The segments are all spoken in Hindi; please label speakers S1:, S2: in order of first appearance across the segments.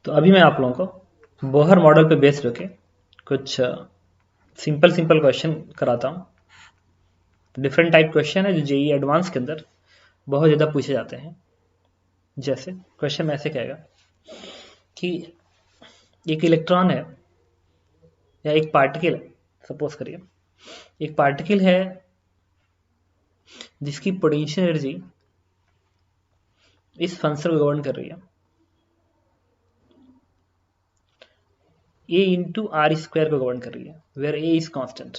S1: तो अभी मैं आप लोगों को बोहर मॉडल पे बेस्ड होके कुछ सिंपल क्वेश्चन कराता हूँ। डिफरेंट टाइप क्वेश्चन है जो जेईई एडवांस के अंदर बहुत ज़्यादा पूछे जाते हैं। जैसे क्वेश्चन में ऐसे कहेगा कि एक इलेक्ट्रॉन है या एक पार्टिकल है, सपोज करिए एक पार्टिकल है जिसकी पोटेंशियल एनर्जी इस फंक्शन को गवर्न कर रही है a इंटू आर स्क्वायर को गवर्न कर रही है, where a is constant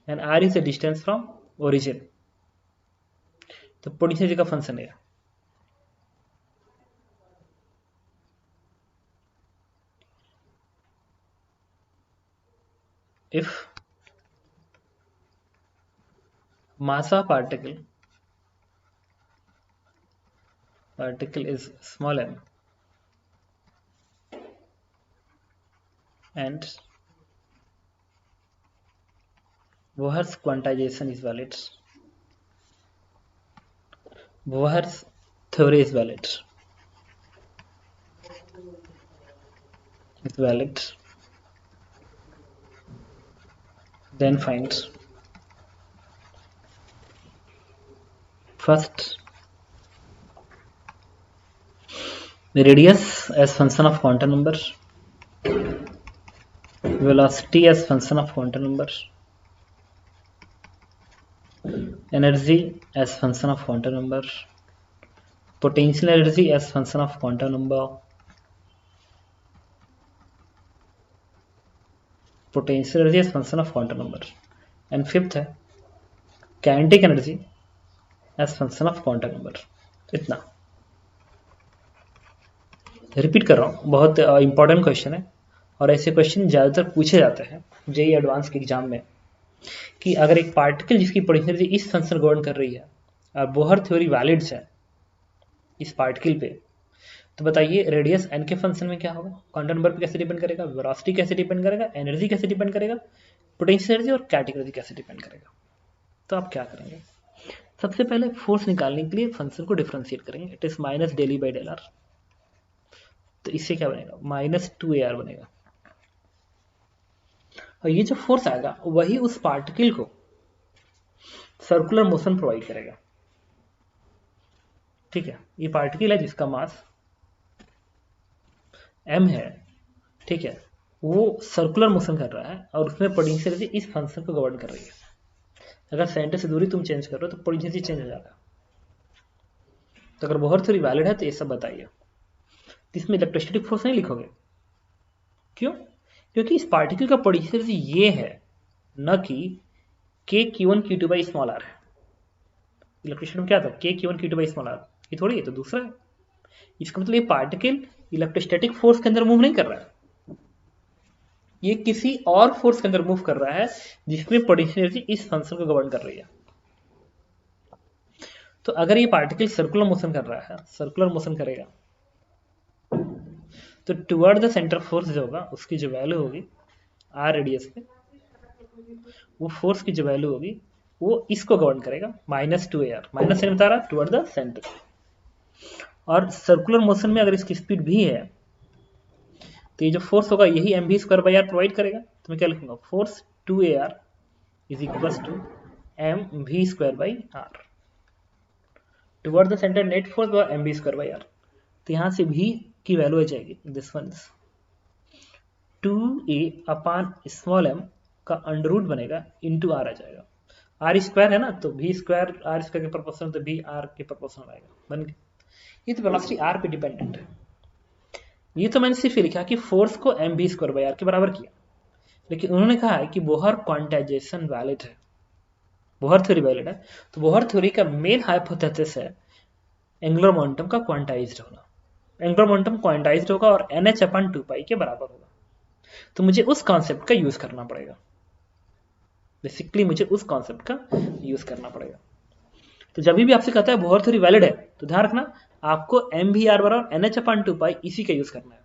S1: and r is the distance from origin. तो पोटेंशियल एनर्जी का फंक्शन है if mass of particle is small m and Bohr's quantization is valid, Bohr's theory is valid, then find first the radius as function of quantum number, velocity as function of quantum number, energy as function of quantum number, potential energy as function of quantum number, potential energy as function of quantum number, and fifth है kinetic energy as function of quantum number। इतना रिपीट कर रहा हूँ, बहुत इंपॉर्टेंट क्वेश्चन है और ऐसे क्वेश्चन ज़्यादातर पूछे जाते हैं जेईई एडवांस के एग्जाम में कि अगर एक पार्टिकल जिसकी पोटेंशियल एनर्जी इस फंक्शन गवर्न कर रही है और बोहर थ्योरी वैलिड है इस पार्टिकल पे, तो बताइए रेडियस एन के फंक्शन में क्या होगा, क्वांटम नंबर पे कैसे डिपेंड करेगा, वेलोसिटी कैसे डिपेंड करेगा, एनर्जी कैसे डिपेंड करेगा, पोटेंशियल एनर्जी और काइनेटिक एनर्जी कैसे डिपेंड करेगा। तो आप क्या करेंगे, सबसे पहले फोर्स निकालने के लिए फंक्शन को डिफरेंशिएट करेंगे। It is minus del E by del r, तो इससे क्या बनेगा माइनस 2ar बनेगा और ये जो फोर्स आएगा वही उस पार्टिकल को सर्कुलर मोशन प्रोवाइड करेगा। ठीक है, ये पार्टिकल है जिसका मास m है, ठीक है, वो सर्कुलर मोशन कर रहा है और उसमें पोटेंशियल एनर्जी इस फंक्शन को गवर्न कर रही है। अगर सेंटर से दूरी तुम चेंज कर रहे हो तो पोटेंशियल एनर्जी चेंज हो जाएगा। तो अगर बोहर थ्योरी वैलिड है तो ये सब बताइए। इसमें इलेक्ट्रोस्टैटिक फोर्स नहीं लिखोगे, क्यों? क्योंकि इस पार्टिकल का पोटेंशियल एनर्जी ये है, न कि k q1 q2 by small r है। इलेक्ट्रिशियन में क्या था k q1 q2 by small are, ये थोड़ी है, तो दूसरा है। इसका मतलब ये पार्टिकल इलेक्ट्रोस्टैटिक फोर्स के अंदर मूव नहीं कर रहा है, ये किसी और फोर्स के अंदर मूव कर रहा है जिसमें पोटेंशियल एनर्जी इस फंक्शन को गवर्न कर रही है। तो अगर ये पार्टिकल सर्कुलर मोशन कर रहा है, सर्कुलर मोशन करेगा, तो टुवर्ड द सेंटर फोर्स जो होगा उसकी जो वैल्यू होगी आर रेडियस पे, वो फोर्स की जो वैल्यू होगी वो इसको गवर्न करेगा माइनस 2ar, माइनस से बता रहा टुवर्ड द सेंटर। और सर्कुलर मोशन में अगर इसकी स्पीड भी है तो ये जो फोर्स होगा यही m we square by r provide करेगा। तो मैं क्या लिखूंगा, force 2ar is equal to m we square by r. Toward the centre net force m we square by are, तो यहाँ से भी की वैल्यू आ जाएगी this one 2a upon small m का अंडर रूट बनेगा इंटू आर आ जाएगा। आर स्क्वायर है ना, तो वी स्क्वायर आर स्क्वायर के प्रोपोर्शनल, तो वी आर के प्रोपोर्शनल आएगा, बन गया। ये तो वेलोसिटी आर पे डिपेंडेंट है। ये तो मैंने सिर्फ लिखा कि फोर्स को m we square by are के बराबर किया, लेकिन उन्होंने कहा है कि बोहर क्वांटाइजेशन वैलिड है, बोहर थ्योरी वैलिड है। तो बोहर थ्योरी का मेन हाइपोथेसिस है एंगुलर मोमेंटम का क्वांटाइज्ड होना। एंगुलर मोमेंटम क्वांटाइज्ड होगा और NH/2π के बराबर होगा। तो मुझे उस कॉन्सेप्ट का यूज करना पड़ेगा, बेसिकली मुझे उस कॉन्सेप्ट का यूज करना पड़ेगा। तो जब भी आपसे कहता है बोहर थ्योरी वैलिड है तो ध्यान रखना आपको एम वी आर बराबर NH/2π इसी का यूज करना है।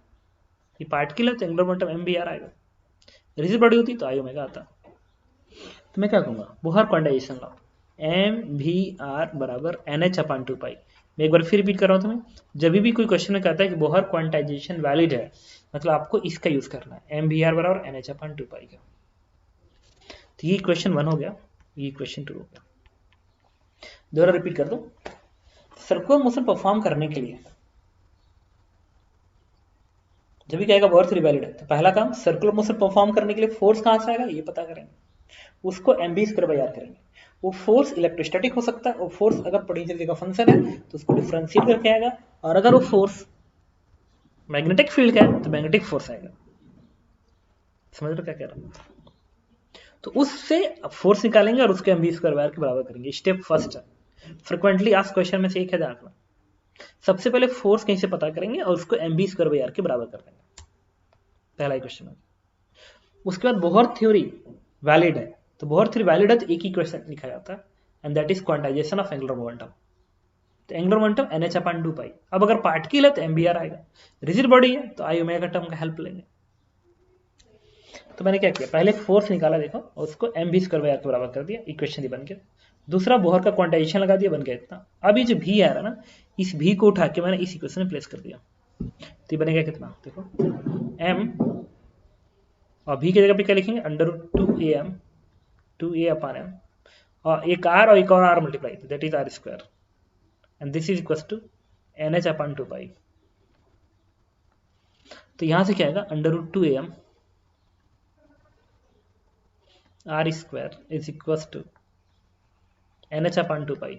S1: ये पार्टिकल है तो angular momentum M V R आएगा, रिजिड बॉडी होती तो आई ओमेगा आता। तो मैं क्या कहूंगा, Bohr quantization law M V R बराबर NH/2π, मैं एक बार फिर रिपीट कर रहा हूँ तुम्हें, जब भी कोई क्वेश्चन में कहता है कि बोहर क्वांटाइजेशन वैलिड है, मतलब आपको इसका यूज करना है, एम बी आर बराबर एन एच अपन 2 पाई का। तो ये क्वेश्चन 1 हो गया, ये क्वेश्चन 2 हो गया। दोबारा रिपीट कर दो। सर्कुलर मोशन परफॉर्म करने के लिए जब भी कहेगा बोहर थ्योरी वैलिड है, तो पहला काम सर्कुलर मोशन परफॉर्म करने के लिए फोर्स कहां से आएगा ये पता करेंगे, उसको एमबी स्क्वायर बाई आर करेंगे। वो फोर्स इलेक्ट्रोस्टैटिक हो सकता है, वो फोर्स अगर पोटेंशियल का फंक्शन है तो उसको डिफरेंशिएट करके आएगा, और अगर वो फोर्स मैग्नेटिक फील्ड का है तो मैग्नेटिक फोर्स आएगा। समझ लो क्या कह रहा हूं? तो उससे फोर्स निकालेंगे और उसको एमबी स्क्वायर बाई आर के बराबर करेंगे। स्टेप फर्स्ट है, फ्रिक्वेंटली आस्क्ड क्वेश्चन में से एक है, ध्यान रखना। सबसे पहले फोर्स कहीं से पता करेंगे और उसको एमबी स्क्वायर बाई आर के बराबर कर देंगे, पहला ही क्वेश्चन है। उसके बाद बोहर थ्योरी वैलिड है, तो बोहर थ्योरी वैलिड है तो एक ही क्वेश्चन लिखा जाता है, and that is quantization of angular momentum. तो angular momentum N H upon 2 पाई। अब अगर पार्टिकल है तो एमबीआर आएगा, रिजिड बॉडी है तो आई ओमेगा टर्म का हेल्प लेंगे। तो मैंने क्या किया, पहले फोर्स निकाला देखो, और उसको M B square by are के बराबर कर दिया, इक्वेशन बन गया। दूसरा बोहर का क्वांटाइजेशन लगा दिया, बन गया इतना। अब ये जो भी आ रहा है ना, इस भी को उठा के मैंने इस इक्वेशन में प्लेस कर दिया, तो ये बनेगा कितना, देखो एम, और भी की जगह पे क्या लिखेंगे, अंडर 2am 2a अपन एम, और एक आर और एक और R multiply, that is R square, and this is equal to N H upon 2 pi. तो यहां से क्या आएगा, under root 2am R square is equal to N H upon 2 pi.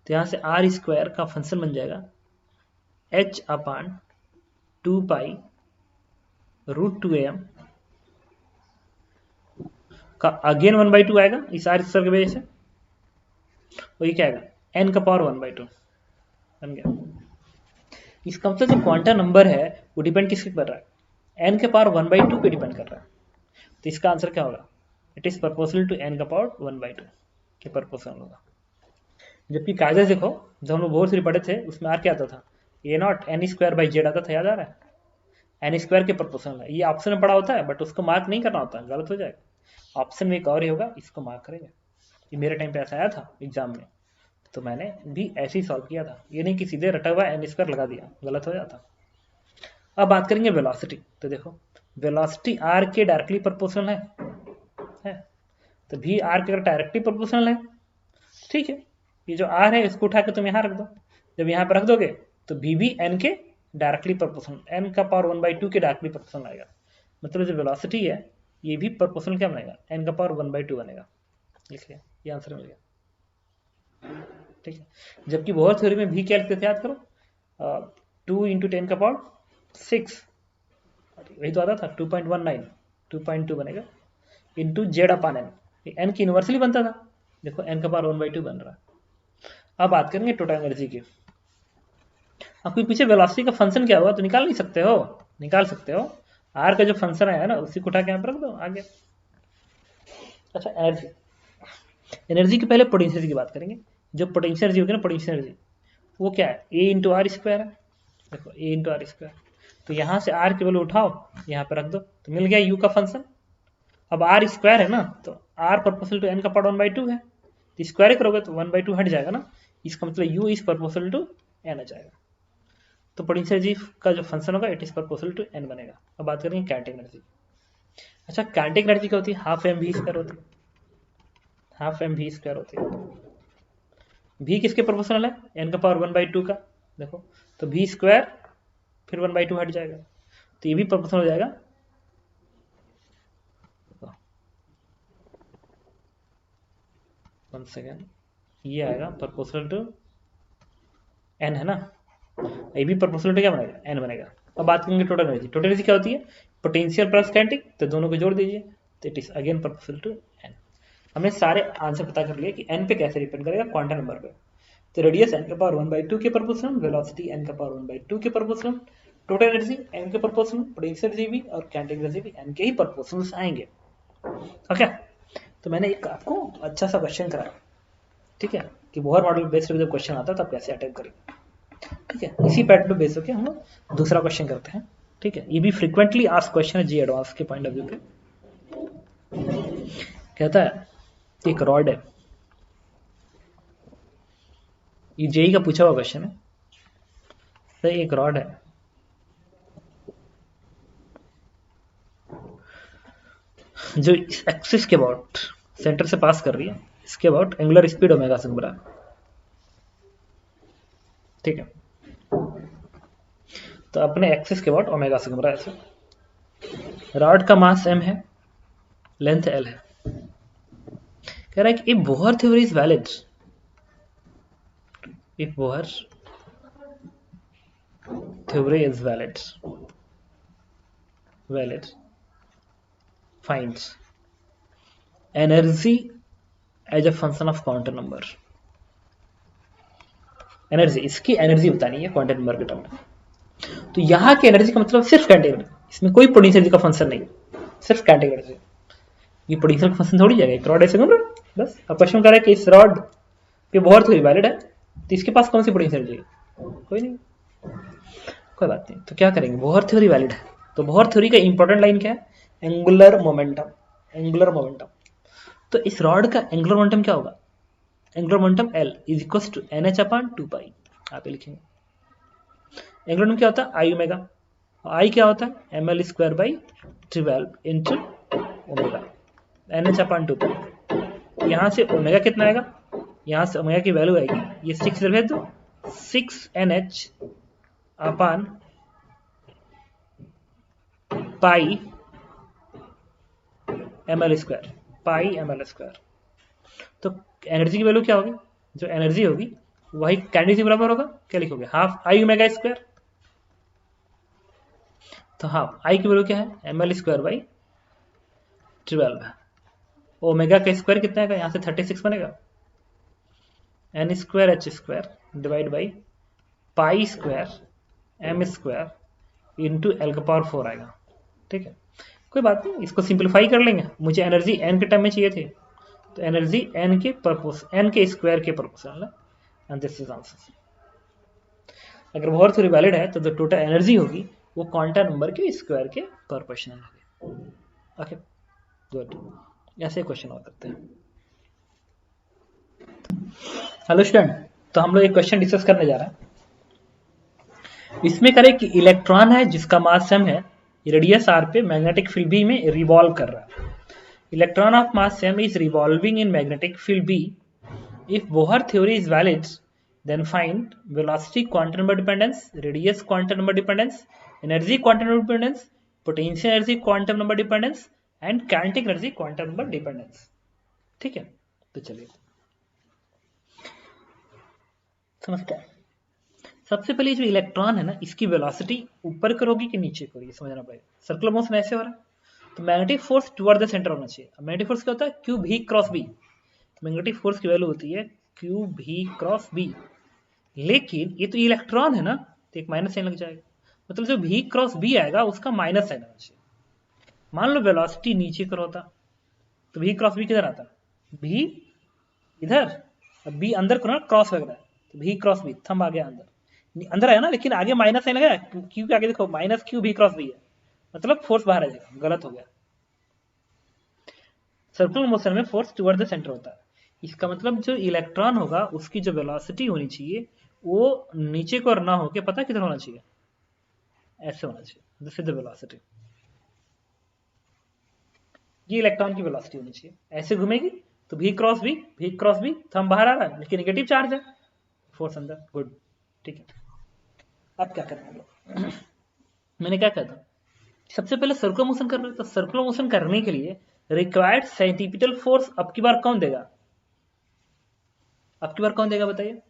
S1: तो यहां से आर स्क्वायर का फंक्शन बन जाएगा H upon 2 pi root 2am का अगेन 1/2 आएगा इस आर स्क्वायर की वजह से, और ये क्या आएगा, n का पावर 1/2 बन गया। इसका मतलब जो क्वांटम नंबर है वो डिपेंड किसके कर रहा है, n के पावर 1/2 पे डिपेंड कर रहा है। तो इसका आंसर क्या होगा, it is proportional to n का पावर 1/2 के प्रोपोर्शनल होगा। जबकि कायदा देखो, जब हम लोग बोर्ड से पढ़े थे उसमें आर क्या आता था, A naught N square by Z आता था, याद आ रहा है, एन स्क्वायर के प्रोपोर्शनल है। ये ऑप्शन में पड़ा होता है, बट उसको मार्क नहीं करना होता, गलत हो जाएगा। ऑप्शन में एक और ही होगा, इसको मार्क करेंगे। ये मेरे टाइम पे ऐसा आया था एग्जाम में, तो मैंने भी ऐसे ही सॉल्व किया था, ये नहीं कि सीधे रटा हुआ एन स्क्वायर लगा दिया, गलत हो जाता। अब बात करेंगे वेलोसिटी। तो देखो वेलोसिटी आर के डायरेक्टली प्रोपोर्शनल है, तो भी आर के अगर डायरेक्टली प्रोपोर्शनल है, ठीक है, ये जो आर है इसको उठा के तुम यहाँ रख दो। जब यहाँ पर रख दोगे तो भी एन के डायरेक्टली प्रोपोर्शनल, एन का पावर 1/2 के डायरेक्टली प्रोपोर्शनल आएगा। मतलब जो वेलोसिटी है ये भी प्रोपोर्शनल क्या बनेगा, एन का पावर 1/2 बनेगा। लिखिए, ये आंसर मिल गया, ठीक है। जबकि बोहर थ्योरी में भी क्या लिखते थे, याद करो, 2 × 10 का पावर 6, वही तो आता था 2.19, 2.2 बनेगा इंटू जेड अपन एन, एन की यूनिवर्सली बनता था, देखो एन का पावर 1/2 बन रहा है। अब बात करेंगे टोटल एनर्जी की। आपके पीछे वेलोसिटी का फंक्शन क्या होगा तो निकाल नहीं सकते हो, निकाल सकते हो, आर का जो फंक्शन है ना उसी को उठा के यहाँ पर रख दो आगे। अच्छा एनर्जी, एनर्जी के पहले पोटेंशियल की बात करेंगे। जो पोटेंशियल एनर्जी होगी ना, पोटेंशियल एनर्जी वो क्या है, ए इंटू आर स्क्वायर है, देखो ए इंटू आर स्क्वायर। तो यहाँ से आर की वैल्यू उठाओ, यहाँ पे रख दो, तो मिल गया यू का फंक्शन। अब आर स्क्वायर है ना, तो आर प्रोपोर्शनल टू एन का पावर 1/2 है, तो स्क्वायर करोगे तो 1/2 हट जाएगा ना, इसका मतलब U is proportional to N आ जाएगा। तो पोटेंशियल एनर्जी का जो फंक्शन होगा it is proportional to N बनेगा। अब बात करेंगे काइनेटिक एनर्जी। अच्छा काइनेटिक एनर्जी क्या होती है, हाफ एम वी स्क्वायर होती है, हाफ एम वी स्क्वायर होती है। भी किसके प्रोपोर्शनल है, एन का पावर 1/2 का, देखो तो भी स्क्वायर फिर 1/2 हट जाएगा, तो ये भी प्रोपोर्शनल हो जाएगा, 1 सेकेंड, ये आएगा प्रोपोर्शनल टू एन है ना, ये भी प्रोपोर्शनल टू क्या बनेगा, एन बनेगा। अब बात करेंगे टोटल एनर्जी। टोटल एनर्जी क्या होती है, पोटेंशियल प्लस काइनेटिक, तो दोनों को जोड़ दीजिए, तो it is again proportional to N. हमने सारे आंसर पता कर लिए कि एन पे कैसे डिपेंड करेगा, क्वांटम नंबर पे। तो रेडियस एन का पावर 1/2 के प्रोपोर्शनल, वेलोसिटी एन का पावर 1/2 के प्रोपोर्शनल, टोटल एनर्जी एन के प्रोपोर्शनल, पोटेंशियल एनर्जी भी और काइनेटिक एनर्जी भी एन के ही प्रोपोर्शनल आएंगे। ओके, तो मैंने एक आपको अच्छा सा क्वेश्चन कराया, ठीक है, कि बोहर मॉडल बेस्ड जब क्वेश्चन आता है तब कैसे अटेम्प्ट करेंगे, ठीक है। इसी पैटर्न पे बेस होकर हम लोग दूसरा क्वेश्चन करते हैं, ठीक है। ये भी फ्रीक्वेंटली आस्क्ड क्वेश्चन है जी एडवांस के पॉइंट ऑफ व्यू पे। कहता है एक रॉड है, ये जेई का पूछा हुआ क्वेश्चन है। तो एक रॉड है, जो इस एक्सिस के अबाउट सेंटर से पास कर रही है, इसके अबाउट एंगुलर स्पीड ओमेगा से घुमा है, ठीक है। तो अपने एक्सिस के अबाउट ओमेगा से घुम रहा है ऐसे। रॉड का मास m है, लेंथ l है। कह रहा है कि if Bohr theory is valid, if Bohr theory is valid, finds energy as a function of quantum number। Energy, इसकी एनर्जी बतानी है क्वांटम नंबर के टर्म में। तो यहाँ की एनर्जी का मतलब सिर्फ काइनेटिक एनर्जी, इसमें कोई पोटेंशियल एनर्जी का फंक्शन नहीं, सिर्फ काइनेटिक एनर्जी। ये पोटेंशियल का फंक्शन थोड़ी जाएगा, एक रॉड ऐसे घूम रहा है बस। अब क्वेश्चन कर रहा है कि इस रॉड पे बोहर थ्योरी वैलिड है, तो इसके पास कौन सी पोटेंशियल एनर्जी है? कोई नहीं, कोई बात नहीं। तो क्या करेंगे, बोहर थ्योरी वैलिड है, तो बोहर थ्योरी का इंपॉर्टेंट लाइन क्या है? Angular momentum, angular momentum. तो इस रॉड का एंगुलर मोमेंटम क्या होगा? Angular momentum L is equal to NH upon 2 pi. आप लिखेंगे एंगुलर मोमेंटम क्या होता है? I omega. I क्या होता है? ml square by 12 into omega, NH upon 2 पाई। यहाँ से ओमेगा कितना आएगा? यहाँ से ओमेगा की वैल्यू आएगी, ये 6 भेज दो, 6NH upon pi ml square, pi ml square. तो एनर्जी की वैल्यू क्या होगी? जो एनर्जी होगी वही काइनेटिक से बराबर होगा, क्या लिखोगे? Half I omega square. तो हाफ आई की वैल्यू क्या है? ml स्क्वायर बाई 12 है। ओमेगा का स्क्वायर कितना है? यहाँ से 36 बनेगा, n square h square divide by pi square m square into L का पावर 4 आएगा, ठीक है। कोई बात नहीं, इसको सिंप्लीफाई कर लेंगे। मुझे एनर्जी n के टर्म में चाहिए थे, तो एनर्जी n के स्क्वायर के प्रोपोर्शनल है, एंड दिस इज आंसर। अगर बोहर थ्योरी वैलिड है तो जो टोटल एनर्जी होगी वो क्वांटम नंबर के स्क्वायर के प्रोपोर्शनल होगी। ओके गुड, ऐसे क्वेश्चन हो सकते हैं। हेलो स्टूडेंट, तो हम लोग एक क्वेश्चन डिस्कस करने जा रहे हैं। इसमें करें कि इलेक्ट्रॉन है जिसका मास m है, रेडियस r पे मैग्नेटिक फील्ड B में रिवॉल्व कर रहा है। Electron of mass m is revolving in magnetic field B. If Bohr theory is valid, then find velocity quantum number dependence, radius quantum number dependence, energy quantum number dependence, potential energy quantum number dependence and kinetic energy quantum number dependence। ठीक है, तो चलिए समझते हैं। सबसे पहले जो इलेक्ट्रॉन है ना, इसकी वेलोसिटी ऊपर की होगी कि नीचे की होगी, समझना पड़ेगा। सर्कुलर मोशन ऐसे हो रहा है, तो magnetic force toward the centre होना चाहिए। अब मैग्नेटिक फोर्स क्या होता है? क्यू भी क्रॉस बी। मैग्नेटिक फोर्स की वैल्यू होती है क्यू भी क्रॉस बी, लेकिन ये तो इलेक्ट्रॉन है ना, तो एक माइनस साइन लग जाएगा, मतलब जो भी क्रॉस बी आएगा उसका माइनस साइन आना चाहिए। मान लो वेलोसिटी नीचे कर होता तो भी क्रॉस बी किधर आता? भी इधर, अब बी अंदर को ना क्रॉस वगैरह, तो भी क्रॉस बी थंब आ गया अंदर, अंदर है ना, लेकिन आगे माइनस साइन लगा, क्यू के आगे देखो माइनस क्यू भी क्रॉस बी है, मतलब फोर्स बाहर आ जाएगा, गलत हो गया। सर्कुलर मोशन में फोर्स टुवर्ड द सेंटर होता है। इसका मतलब जो इलेक्ट्रॉन होगा उसकी जो वेलोसिटी होनी चाहिए वो नीचे को ना होके पता किधर होना चाहिए? ऐसे होना चाहिए, दिस इज द वेलोसिटी। ये इलेक्ट्रॉन की वेलोसिटी होनी चाहिए, ऐसे घूमेगी तो भी क्रॉस बी थंब बाहर आ रहा है लेकिन नेगेटिव चार्ज है, फोर्स अंदर, गुड, ठीक है। अब क्या करना है? मैंने क्या कहा था, सबसे पहले सर्कुलर मोशन करना है, तो सर्कुलर मोशन करने के लिए रिक्वायर्ड सेंटीपिटल फोर्स अब की बार कौन देगा? अब की बार कौन देगा बताइए?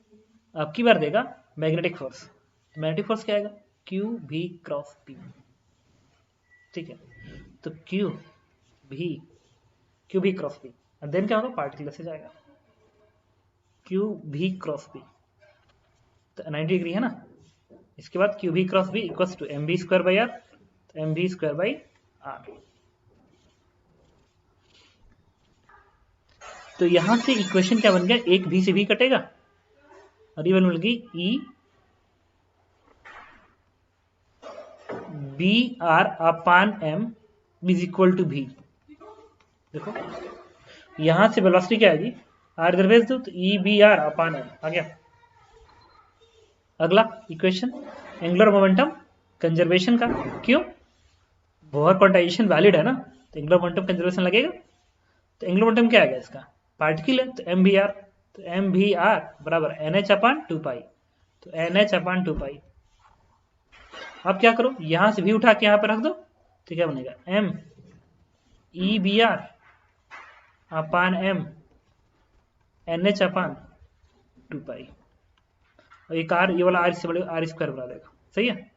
S1: अब की बार देगा मैग्नेटिक फोर्स। मैग्नेटिक फोर्स क्या आएगा? क्यू भी क्रॉस बी, ठीक है। तो क्यू भी क्रॉस बी, और देन क्या होगा? पार्टिकल से जाएगा क्यू भी क्रॉस बी, तो 90 डिग्री है ना। इसके बाद क्यू भी cross B equals to M B square by are, तो M B square by are. तो यहां से इक्वेशन क्या बन गया? एक भी से भी कटेगा और ये बन गई E B R upon M is equal to भी। देखो यहां से वेलोसिटी क्या आएगी? आर इधर भेज दो तो E B R upon M आ गया, अगला इक्वेशन एंगुलर मोमेंटम कंजर्वेशन का, क्यों? बोहर क्वांटाइजेशन वैलिड है ना, तो एंगुलर मोमेंटम कंजर्वेशन लगेगा। तो एंगुलर मोमेंटम क्या आएगा इसका? पार्टिकल है तो एम वी आर, तो एम वी आर बराबर एन एच अपान 2 पाई, तो एन एच अपान 2 पाई। अब क्या करो, यहां से भी उठा के यहां पर रख दो, तो क्या बनेगा? M E B R upon M N H upon 2 pi, और एक आर, ये वाला आर इससे बड़े आर स्क्वायर बना देगा, सही है।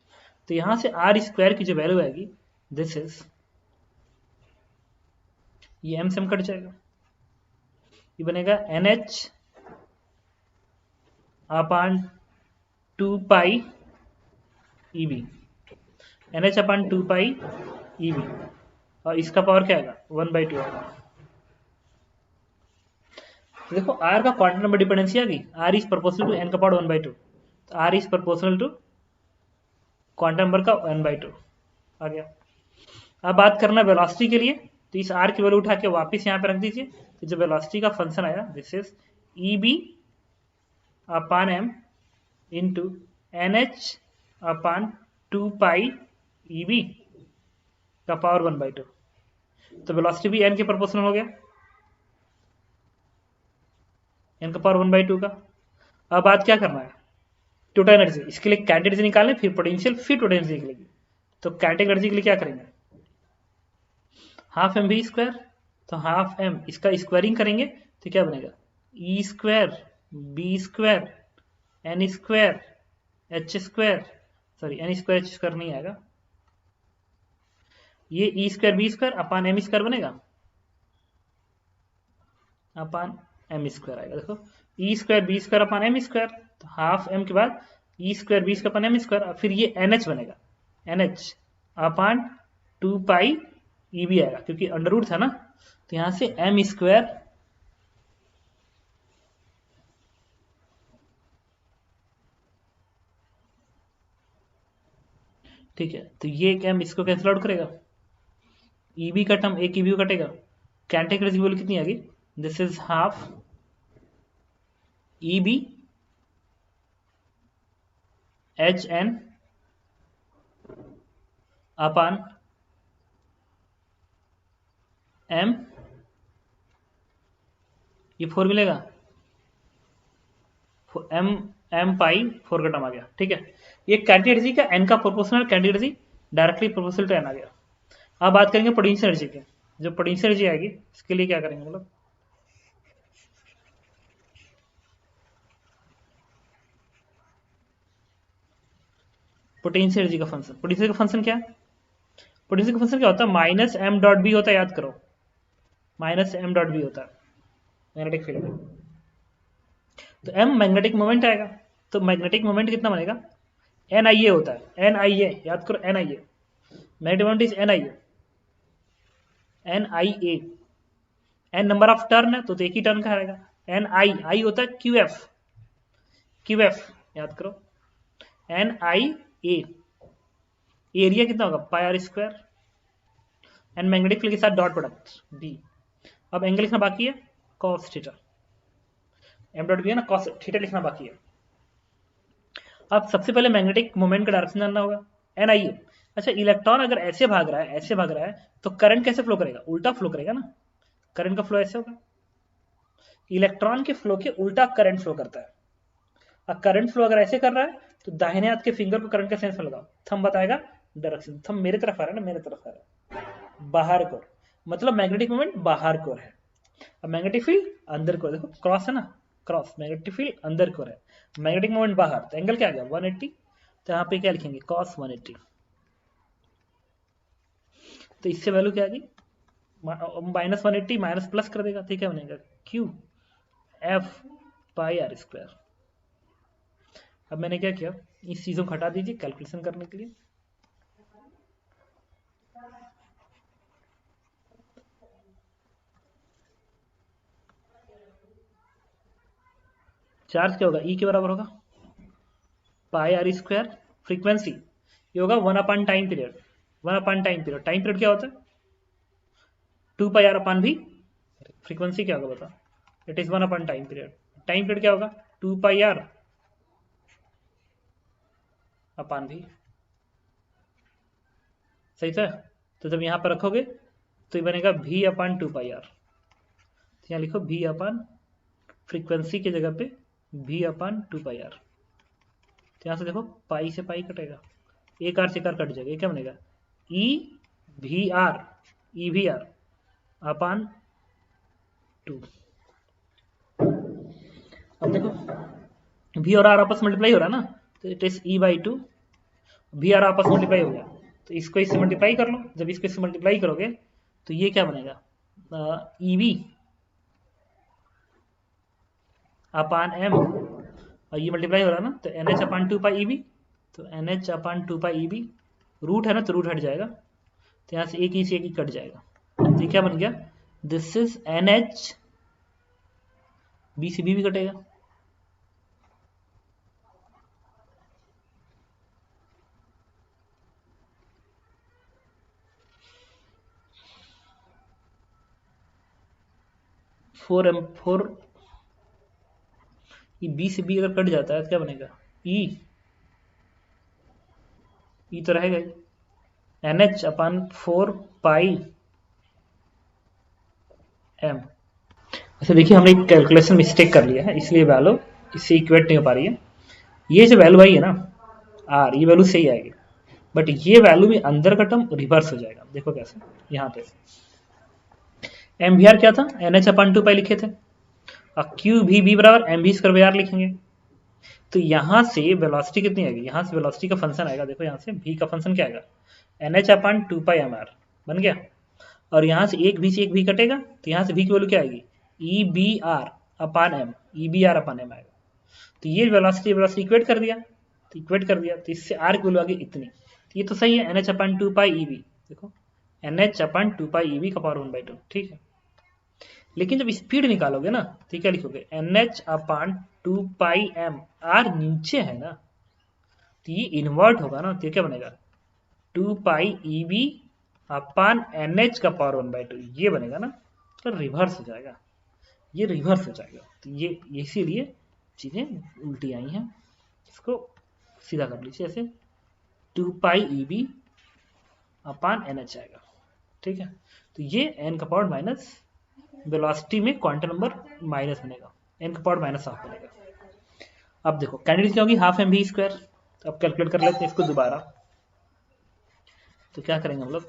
S1: तो यहां से आर स्क्वायर की जो वैल्यू आएगी, दिस इज, ये एम से एम कट जाएगा, ये बनेगा N H upon 2 pi E B, N H upon 2 pi E B, और इसका पावर क्या आएगा? 1/2 आएगा। तो देखो आर का क्वांटम नंबर डिपेंडेंसी आ गई, R is proportional to N का पावर 1/2, तो R is proportional to quantum number का 1/2 आ गया। अब बात करना वेलोसिटी के लिए, तो इस आर की वैल्यू उठा के वापस यहाँ पे रख दीजिए, तो जो वेलोसिटी का फंक्शन आया, this is E B upon M into N H upon 2 pi E B का पावर 1/2। तो वेलोसिटी भी एन के प्रोपोर्शनल हो गया, एन का पावर 1/2 का। अब बात क्या करना है? टोटल एनर्जी, इसके लिए काइनेटिक एनर्जी निकालने, फिर पोटेंशियल, फिर टोटल एनर्जी निकलेगी। तो काइनेटिक एनर्जी के लिए क्या करेंगे? हाफ एम वी स्क्वायर, तो हाफ एम, इसका स्क्वायरिंग करेंगे तो क्या बनेगा? E square B square N square H square, sorry N square H square नहीं आएगा, ये E square B square upon M square बनेगा, अपान एम स्क्वायर आएगा। देखो E square B square upon M square, तो हाफ एम के बाद E square B square upon M square, फिर ये एन एच बनेगा, N H upon 2 pi E B आएगा, क्योंकि अंडर रूट था ना, तो यहां से एम स्क्वायर ठीक है, तो ये एक एम इसको कैंसिल आउट करेगा, ई बी का टर्म एक ई बी कटेगा, काइनेटिक एनर्जी वैल्यू कितनी आ गई? This is half E B H N upon M, ये 4 मिलेगा, एम एम पाई 4 का टर्म आ गया, ठीक है। ये काइनेटिक एनर्जी का एन का proportional, kinetic energy directly proportional to N आ गया। अब बात करेंगे पोटेंशियल एनर्जी की, जो पोटेंशियल एनर्जी आएगी इसके लिए क्या करेंगे, मतलब पोटेंशियल एनर्जी का फंक्शन, पोटेंशियल का फंक्शन क्या है? पोटेंशियल का फंक्शन क्या होता है? माइनस एम डॉट बी होता है, याद करो, माइनस एम डॉट बी होता है मैग्नेटिक फील्ड में। तो एम मैग्नेटिक मोमेंट आएगा, तो मैग्नेटिक मोमेंट कितना बनेगा? एन आई ए होता है, एन आई ए, याद करो N I A, magnetic moment is N I A, N I A, N number of turn है तो एक ही टर्न का आएगा, एन आई, आई होता है क्यू एफ, क्यू एफ याद करो, एन आई ए, एरिया कितना होगा? Pi R square, and magnetic field के साथ डॉट प्रोडक्ट बी। अब एंगल लिखना बाकी है, cos theta, M dot B है ना, कॉस थीटा लिखना बाकी है। अब सबसे पहले मैग्नेटिक मोमेंट का डायरेक्शन जानना होगा, एन आई ए। अच्छा, इलेक्ट्रॉन अगर ऐसे भाग रहा है, ऐसे भाग रहा है, तो करंट कैसे फ्लो करेगा? उल्टा फ्लो करेगा ना, करंट का फ्लो ऐसे होगा, इलेक्ट्रॉन के फ्लो के उल्टा करंट फ्लो करता है। अब करंट फ्लो अगर ऐसे कर रहा है, तो दाहिने हाथ के फिंगर को करंट का सेंस में लगाओ, थंब बताएगा डायरेक्शन, थंब मेरे तरफ आ रहा है ना, मेरे तरफ आ रहा है, बाहर को, मतलब मैग्नेटिक मोमेंट बाहर को है। अब मैग्नेटिक फील्ड अंदर को, देखो क्रॉस है ना, क्रॉस, मैग्नेटिक फील्ड अंदर को है, मैग्नेटिक मोमेंट बाहर, तो एंगल क्या आ गया? 180, तो यहाँ पे क्या लिखेंगे? cos 180। तो इससे वैल्यू क्या आ गई? माइनस 180 माइनस प्लस कर देगा, तो क्या बनेगा? Q F pi R square. अब मैंने क्या किया, इस चीजों को हटा दीजिए कैलकुलेशन करने के लिए। चार्ज क्या होगा? ई के बराबर होगा पाई आर स्क्वायर, फ्रीक्वेंसी ये होगा 1 time period, 1 time period, time period क्या होता है? 2 पाई आर अपान भी, फ्रीक्वेंसी क्या होगा बता? It is 1 time period, time period क्या होगा? 2 पाई आर अपान भी, सही था। तो जब यहाँ पर रखोगे तो ये बनेगा v अपान 2πr। तो यहाँ लिखो v अपान फ्रीक्वेंसी की जगह पे v अपान 2πr। तो यहाँ से देखो पाई से पाई कटेगा, एक आर से एक आर कट जाएगा, ये क्या बनेगा ई वी आर अपान 2। अब देखो v और r आपस में मल्टीप्लाई हो रहा है ना, तो इट इज e/2। v और आपस में मल्टीप्लाई हो गया तो इसको इससे मल्टीप्लाई कर लो। जब इसको इससे मल्टीप्लाई करोगे तो ये क्या बनेगा EV अपान m, और ये मल्टीप्लाई हो रहा है ना, तो NH अपान 2πEV। तो NH अपान 2πEV, रूट है ना तो रूट हट जाएगा, तो यहाँ से एक ही से एक ही कट जाएगा। तो ये क्या बन गया, दिस इज NH, B से B भी कटेगा, फोर ये बी से बी अगर कट जाता है तो क्या बनेगा ई तो रहेगा NH अपान 4πm। अच्छा देखिए हमने एक कैलकुलेशन मिस्टेक कर लिया है, इसलिए वैल्यू इससे इक्वेट नहीं हो पा रही है। ये जो वैल्यू आई है ना आर, ये वैल्यू सही आएगी, बट ये वैल्यू में अंदर का टर्म रिवर्स हो जाएगा। देखो कैसे, यहाँ पे एम वी आर क्या था, NH अपान 2π लिखे थे, और क्यू भी बी बराबर एम वी स्क्वायर आर लिखेंगे। तो यहाँ से वेलोसिटी कितनी आएगी, यहाँ से वेलोसिटी का फंक्शन आएगा, देखो यहाँ से v का फंक्शन क्या आएगा NH अपान 2πmr बन गया, और यहाँ से एक v से एक v कटेगा, तो यहाँ से v की वैल्यू क्या आएगी EBR अपान m, EBR अपान m आएगा। तो ये वेलोसिटी इक्वेट कर दिया, तो इससे r की वैल्यू आ गई इतनी। तो ये तो सही है, NH अपान 2πEV, देखो NH अपान 2πEV का पावर 1/2, ठीक है। लेकिन जब स्पीड निकालोगे ना तो क्या लिखोगे NH अपान 2πm, r नीचे है ना तो ये इन्वर्ट होगा ना, तो ये क्या बनेगा 2πEV अपान NH का पावर 1/2, ये बनेगा ना, तो रिवर्स हो जाएगा, ये रिवर्स हो जाएगा। तो ये इसीलिए चीजें उल्टी आई हैं, इसको सीधा कर लीजिए ऐसे 2πEV अपान NH आएगा, ठीक है। तो ये n का पावर माइनस वेलोसिटी में क्वांटम नंबर माइनस बनेगा, n का पावर माइनस हाफ बनेगा। अब देखो कैंडिडेट क्या होगी हाफ एम वी स्क्वायर। अब कैलकुलेट कर लेते हैं इसको दोबारा, तो क्या करेंगे हम लोग,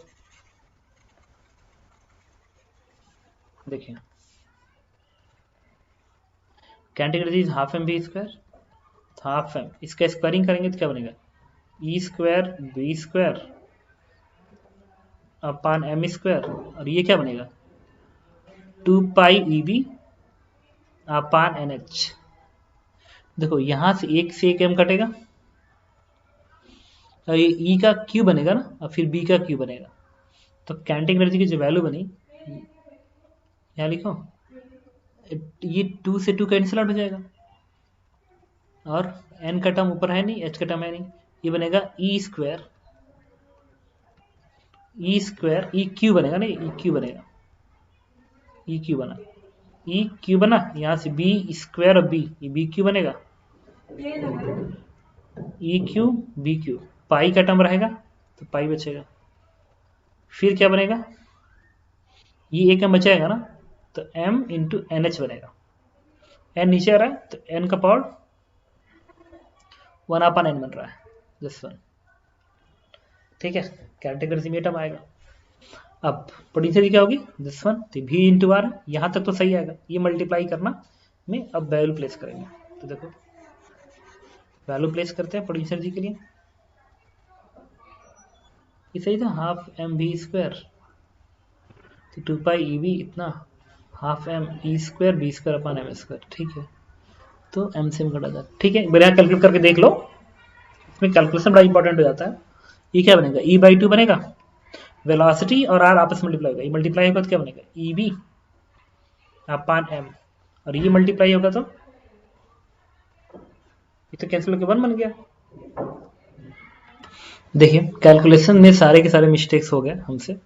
S1: देखिए candidate is half M we square, half M, इसका स्क्वायरिंग करेंगे तो क्या बनेगा E square B square upon M square, और ये क्या बनेगा 2πEV अपान NH। देखो यहां से एक m कटेगा, और ये E का Q बनेगा ना, और फिर B का Q बनेगा। तो काइनेटिक एनर्जी की जो वैल्यू बनी, यहाँ लिखो ये 2 से 2 कैंसिल आउट हो जाएगा, और n का टर्म ऊपर है नहीं, h का टर्म है नहीं, ये बनेगा E स्क्वायर EQ बनेगा ना, EQ बनेगा, EQ बना, EQ बना, यहाँ से B स्क्वायर और B, ये BQ बनेगा, EQ BQ, पाई का टर्म रहेगा तो पाई बचेगा, फिर क्या बनेगा ये एक m बचाएगा ना, तो m इंटू NH बनेगा, n नीचे आ रहा है तो n का पावर 1 अपान n बन रहा है, दिस वन, ठीक है। कैटेगरी में टर्म आएगा। अब पोटेंशियल क्या होगी दिस वन, तो v इंटू आर, यहाँ तक तो सही आएगा, ये मल्टीप्लाई करना में अब वैल्यू प्लेस करेंगे। तो देखो वैल्यू प्लेस करते हैं पोटेंशियल जी के लिए, ये सही था हाफ एम वी स्क्वायर, तो 2πEV इतना half M E square B square upon M square, ठीक है। तो एम से घटा जाता, ठीक है, मेरे यहाँ कैलकुलेट करके देख लो, इसमें कैलकुलेशन बड़ा इंपॉर्टेंट हो जाता है। ये क्या बनेगा E/2 बनेगा, वेलोसिटी और r आपस में मल्टीप्लाई होगा, ये मल्टीप्लाई होगा तो क्या बनेगा EV अपान m, और ये मल्टीप्लाई होगा तो ये तो कैंसिल होकर 1 बन गया। देखिए कैलकुलेशन में सारे के सारे मिस्टेक्स हो गए हमसे,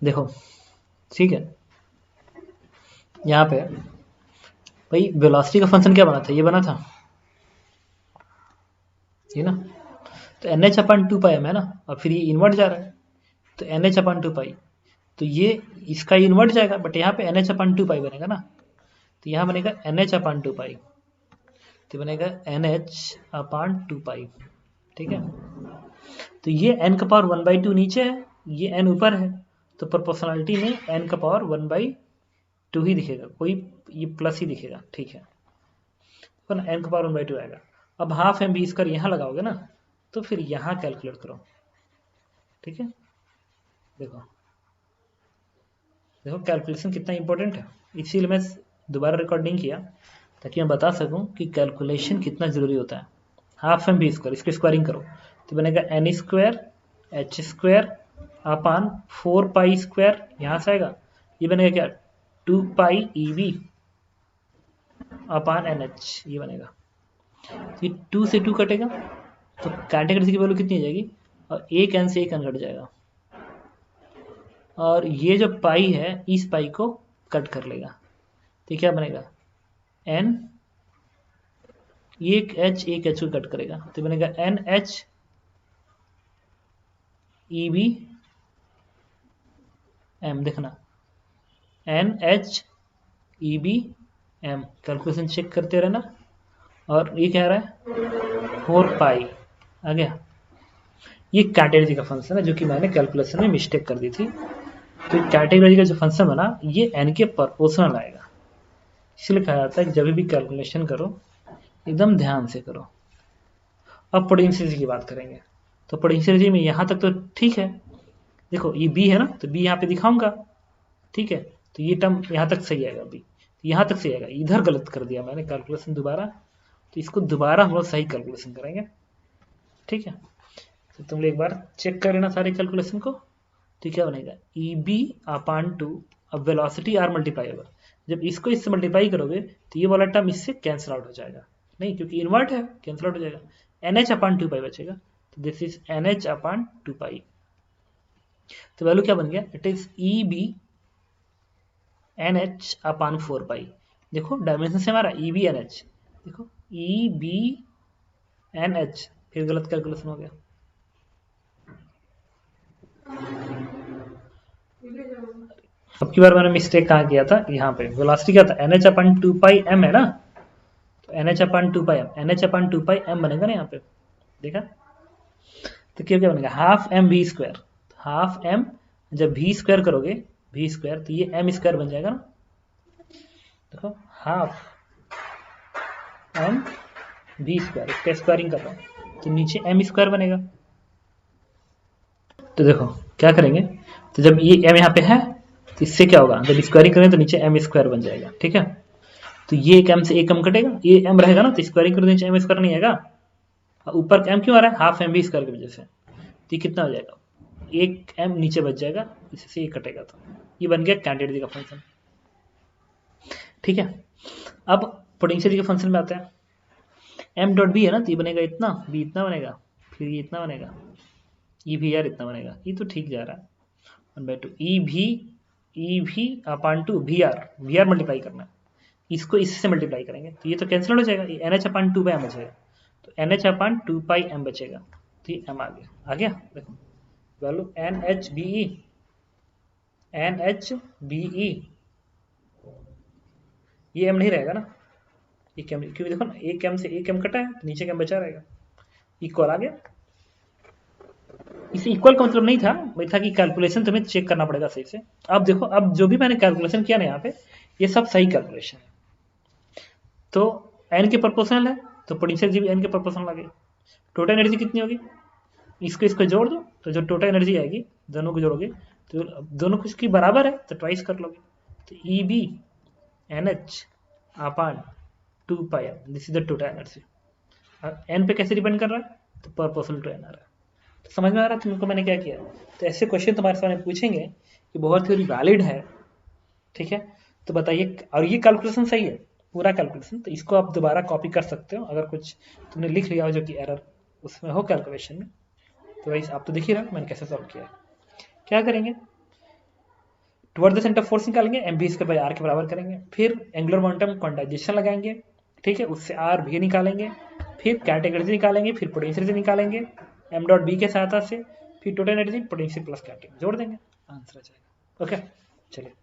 S1: देखो ठीक है। यहाँ पे भाई वेलोसिटी का फंक्शन क्या बना था, ये बना था ये ना, तो NH अपन 2 पाई m है ना, और फिर ये इन्वर्ट जा रहा है तो NH अपन 2 पाई, तो ये इसका इन्वर्ट जाएगा, बट यहाँ पे NH अपन 2 पाई बनेगा ना, तो यहाँ बनेगा NH अपन 2 पाई, तो बनेगा NH अपन 2 पाई। ठीक है, तो ये n का पावर 1/2 नीचे है, ये n ऊपर है, तो प्रोपोर्शनलिटी में n का पावर 1/2 ही दिखेगा, कोई ये प्लस ही दिखेगा। ठीक है, तो n का पावर 1/2 आएगा। अब हाफ एम बी स्क्वायर यहाँ लगाओगे ना, तो फिर यहाँ कैलकुलेट करो। ठीक है, देखो देखो कैलकुलेशन कितना इंपॉर्टेंट है, इसीलिए मैं दोबारा रिकॉर्डिंग किया ताकि मैं बता सकूं कि कैलकुलेशन कितना जरूरी होता है। हाफ एम बी स्क्वायर, इसकी स्क्वायरिंग करो तो बनेगा N square H square upon 4 pi square, यहाँ से आएगा ये बनेगा क्या 2 pi E B upon N H, ये बनेगा। ये 2 से 2 कटेगा तो कैटेगरी की वैल्यू कितनी आ जाएगी, और एक एन से एक एन कट जाएगा, और ये जो पाई है इस पाई को कट कर लेगा, तो क्या बनेगा एन, एक एच को कट करेगा तो बनेगा N H E B M. देखना N H E B M, calculation check करते रहना। और ये क्या रहा है 4 पाई आ गया। ये कैटेगरी का फंक्शन है जो कि मैंने कैलकुलेशन में मिस्टेक कर दी थी, तो कैटेगरी का जो फंक्शन बना ये एन के प्रोपोर्शनल आएगा, इसलिए कहा जाता है कि जब भी कैलकुलेशन करो एकदम ध्यान से करो। अब पोटेंशियल की बात करेंगे, तो पोटेंशियल में यहाँ तक तो ठीक है, देखो ये बी है ना, तो बी यहाँ पे दिखाऊंगा। ठीक है, तो ये टर्म यहाँ तक सही आएगा, बी यहाँ तक सही आएगा, इधर गलत कर दिया मैंने कैलकुलेशन दोबारा, तो इसको दोबारा हम लोग सही कैलकुलेशन करेंगे। ठीक है, तो तुम लोग एक बार चेक कर लेना सारे कैलकुलेशन को। तो क्या बनेगा ई बी अपान 2, अब वेलोसिटी आर मल्टीप्लाई होगा, जब इसको इससे मल्टीप्लाई करोगे तो ये वाला टर्म इससे कैंसिल आउट हो जाएगा, नहीं क्योंकि इन्वर्ट है कैंसिल आउट हो जाएगा, एन एच अपान 2 पाई बचेगा, तो this is N H upon 2 pi. तो वैल्यू क्या बन गया, it is E B N H upon 4 pi. देखो डायमेंशन से हमारा ई बी एन एच, देखो ई बी एन एच, फिर गलत कैलकुलेशन हो गया। अब की बार मैंने मिस्टेक कहाँ किया था, यहाँ पे वेलोसिटी क्या था N H upon 2 pi M है ना, तो N H upon 2 pi M, N H upon 2 pi M बनेगा ना यहाँ पे, देखा। तो क्या बनेगा half M we square, half M जब वी स्क्वायर करोगे वी स्क्वायर तो ये एम स्क्वायर बन जाएगा ना, देखो हाफ एम वी स्क्वायर, इसका स्क्वायरिंग कर रहा हूँ तो नीचे एम स्क्वायर बनेगा। तो देखो क्या करेंगे, तो जब ये एम यहाँ पे है तो इससे क्या होगा, जब स्क्वायरिंग करेंगे तो नीचे एम स्क्वायर बन जाएगा। ठीक है, तो ये एक एम से एक एम कटेगा, ये एम रहेगा ना, तो स्क्वायरिंग करें नीचे एम स्क्वायर नहीं आएगा, ऊपर एम क्यों आ रहा है हाफ एम बी स्क्वायर की वजह से, तो कितना हो जाएगा एक एम नीचे बच जाएगा, इससे ये कटेगा, तो ये बन गया कैंडिडेट का फंक्शन। ठीक है, अब पोटेंशियल के फंक्शन में आते हैं, एम डॉट बी है ना, तो ये बनेगा इतना, बी इतना बनेगा, फिर ये इतना बनेगा, ई भी आर इतना बनेगा, ये तो ठीक जा रहा है 1/2 ई भी अपान 2 वी आर मल्टीप्लाई करना है, इसको इससे मल्टीप्लाई करेंगे तो ये तो कैंसिल हो जाएगा, N H upon 2 pi M बचेगा, तो N H upon 2 pi M बचेगा, तो ये एम आ गया। देखो value N H B E, ये एम नहीं रहेगा ना, ये एम, क्योंकि देखो ना एक एम से एक एम कटा है तो नीचे का एम बचा रहेगा, इक्वल आ गया। इसे इक्वल का मतलब नहीं था, वही था कि कैलकुलेशन तुम्हें चेक करना पड़ेगा सही से। अब देखो अब जो भी मैंने कैलकुलेशन किया ना यहाँ पे, ये सब सही कैलकुलेशन है, तो एन के प्रोपोर्शनल है तो पोटेंशियल जी भी एन के प्रोपोर्शनल आ गई। टोटल एनर्जी कितनी होगी, इसको जोड़ दो, तो जो टोटल एनर्जी आएगी दोनों को जोड़ोगे तो दोनों कुछ की बराबर है तो ट्वाइस कर लोगे, तो E B N H upon 2 pi M, this is the total energy. N पे कैसे डिपेंड कर रहा है, तो प्रोपोर्शनल टू एन आ रहा है। तो समझ में आ रहा है तुमको मैंने क्या किया। तो ऐसे क्वेश्चन तुम्हारे सामने पूछेंगे कि बहुत थ्योरी वैलिड है, ठीक है, तो बताइए, और ये कैलकुलेशन सही है पूरा कैलकुलेशन, तो इसको आप दोबारा कॉपी कर सकते हो अगर कुछ तुमने लिख लिया हो जो कि एरर उसमें हो कैलकुलेशन में, तो वही आप तो देख ही रहे मैंने कैसे सॉल्व किया है। क्या करेंगे, टुवर्ड द सेंटर फोर्स निकालेंगे, M B square by are के बराबर करेंगे, फिर एंगुलर मोमेंटम क्वांटाइजेशन लगाएंगे, ठीक है, उससे आर भी निकालेंगे, फिर कैटेगरी निकालेंगे, फिर पोटेंशियल से निकालेंगे, एम डॉट बी के सहायता से, फिर total energy potential plus capping जोड़ देंगे, आंसर आ जाएगा। ओके चलिए।